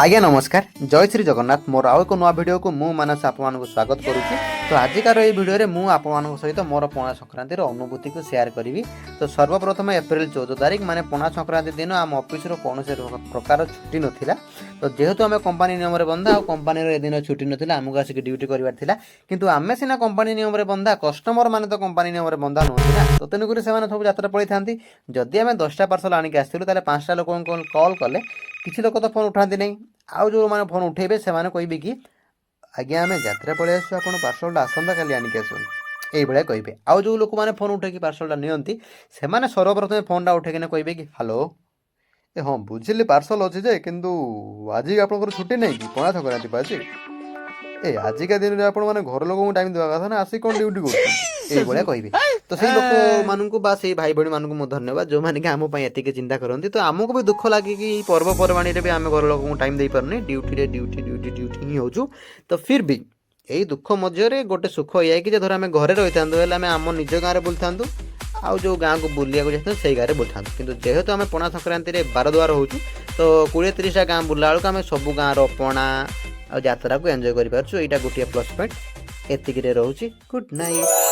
आज्ञा नमस्कार जय श्री जगन्नाथ मोर आउ एक नुआ वीडियो को मु मानस आप स्वागत करुच्ची। तो आजिकार ये वीडियो में मुझे सहित मोर पणा संक्रांति अनुभूति को शेयर करी। तो सर्वप्रथम एप्रिल 14 तारीख माने पणा संक्रांति दिन आम ऑफिस कौन से प्रकार छुट्टी नाला। तो जेहेतु आम कंपानी नियम बंधा कंपानी ए दिन छुट्टी नाला आमको आसिक ड्यूटी करार किंतु आम सीना कंपानी नियम बंधा कस्टमर मैंने तो कंपानी नियम बंधा नुहति ना। तो तेणुक से सब यात्रा पड़े था। जदि आम 10टा पार्सल आणिक आसलु 5टा लोक कल कले किसी लोक तो फोन उठाती नहीं। आउ जो मैंने फोन उठेबे से कहबे कि आज्ञा आम यात्रा पड़े आसु आप पार्सलटा आसंता काली आणिक आसुन ये कहे। आउ जो लोक मैंने फोन उठे पार्सलटा नियंती से सर्वप्रथम फोनटा उठे कहे कि हेलो ए हाँ बुझिली पार्सल अच्छी जे किंतु आज आप छुट्टी नहीं कि पणा संक्रांति आज ए आजिका दिन में आपने घर लोक टाइम देवा कथा ना आसिक कौन ड्यूटी कर कहे। तो से लोक मानू बा से भाई भाई मानू मो धन्यवाद जो मैंने आम एति चिंता करती। तो आमको भी दुख लगे कि पर्वपर्वाणी भी आम घर लोक टाइम दे पारनी ड्यूटी ड्यूटी ड्यूटी ड्यूटी ही हो। तो फिर भी यही दुख मध्य गोटे सुख ये कि धर आम घरे रही था आम निज गाँव में बुली था आउ जो गाँव को बुलिया जाते से गाँव में बुली था। कि जेहेतु आम पणा संक्रांति में 12 द्वार हो तो 20-30टा गाँव बुला बेलू आम सब गाँव पणा आ यात्रा को एंजॉय कर गोटे प्लस पॉइंट एतिक रोचे। Good night.